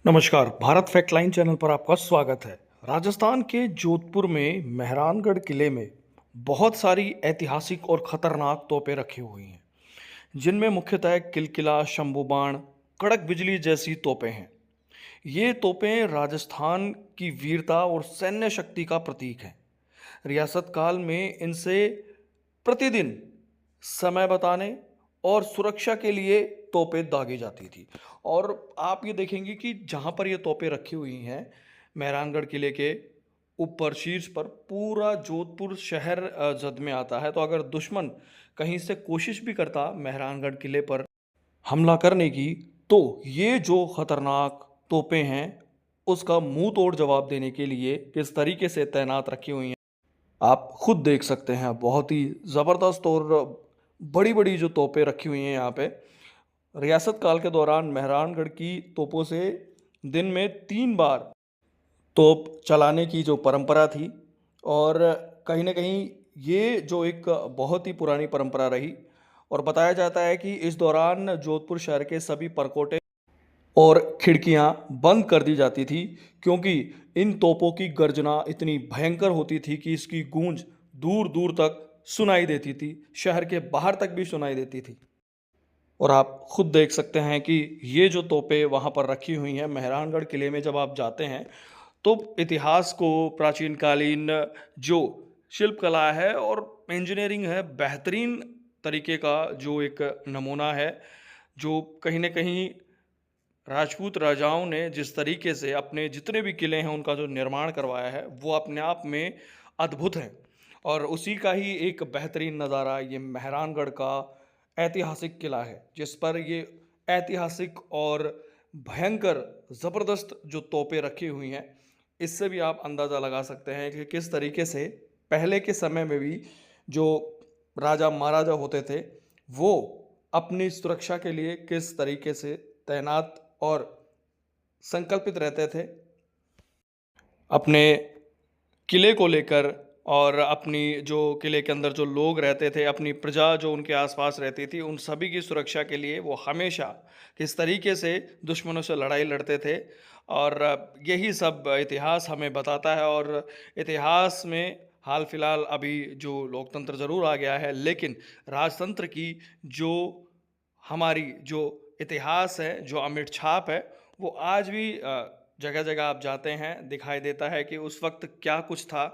नमस्कार। Bharat fact line channel पर आपका स्वागत है। राजस्थान के जोधपुर में मेहरानगढ़ किले में बहुत सारी ऐतिहासिक और खतरनाक तोपें रखी हुई हैं, जिनमें मुख्यतः किलकिला, शंभू बाण, कड़क बिजली जैसी तोपें हैं। ये तोपें राजस्थान की वीरता और सैन्य शक्ति का प्रतीक हैं। रियासत काल में इनसे प्रतिदिन समय बताने और सुरक्षा के लिए तोपें दागी जाती थी। और आप ये देखेंगे कि जहाँ पर ये तोपें रखी हुई हैं, मेहरानगढ़ किले के ऊपर शीर्ष पर पूरा जोधपुर शहर जद में आता है। तो अगर दुश्मन कहीं से कोशिश भी करता मेहरानगढ़ किले पर हमला करने की, तो ये जो खतरनाक तोपें हैं, उसका मुंह तोड़ जवाब देने के लिए किस तरीके से तैनात रखी हुई हैं, आप खुद देख सकते हैं। बहुत ही ज़बरदस्त और बड़ी बड़ी जो तोपें रखी हुई हैं यहाँ पे। रियासत काल के दौरान मेहरानगढ़ की तोपों से दिन में 3 बार तोप चलाने की जो परंपरा थी, और कहीं ना कहीं ये जो एक बहुत ही पुरानी परंपरा रही। और बताया जाता है कि इस दौरान जोधपुर शहर के सभी परकोटे और खिड़कियां बंद कर दी जाती थी, क्योंकि इन तोपों की गर्जना इतनी भयंकर होती थी कि इसकी गूंज दूर दूर तक सुनाई देती थी, शहर के बाहर तक भी सुनाई देती थी। और आप खुद देख सकते हैं कि ये जो तोपें वहाँ पर रखी हुई हैं मेहरानगढ़ किले में, जब आप जाते हैं तो इतिहास को, प्राचीन कालीन जो शिल्पकला है और इंजीनियरिंग है, बेहतरीन तरीके का जो एक नमूना है, जो कहीं ना कहीं राजपूत राजाओं ने जिस तरीके से अपने जितने भी किले हैं उनका जो निर्माण करवाया है, वो अपने आप में अद्भुत है। और उसी का ही एक बेहतरीन नज़ारा ये मेहरानगढ़ का ऐतिहासिक किला है, जिस पर ये ऐतिहासिक और भयंकर ज़बरदस्त जो तोपें रखी हुई हैं। इससे भी आप अंदाज़ा लगा सकते हैं कि किस तरीके से पहले के समय में भी जो राजा महाराजा होते थे, वो अपनी सुरक्षा के लिए किस तरीके से तैनात और संकल्पित रहते थे अपने किले को लेकर। और अपनी जो किले के अंदर जो लोग रहते थे, अपनी प्रजा जो उनके आसपास रहती थी, उन सभी की सुरक्षा के लिए वो हमेशा किस तरीके से दुश्मनों से लड़ाई लड़ते थे। और यही सब इतिहास हमें बताता है। और इतिहास में हाल फिलहाल अभी जो लोकतंत्र ज़रूर आ गया है, लेकिन राजतंत्र की जो हमारी जो इतिहास है, जो अमिट छाप है, वो आज भी जगह जगह आप जाते हैं दिखाई देता है कि उस वक्त क्या कुछ था,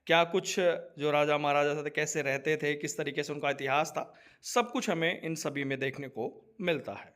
क्या कुछ जो राजा महाराजा थे कैसे रहते थे, किस तरीके से उनका इतिहास था। सब कुछ हमें इन सभी में देखने को मिलता है।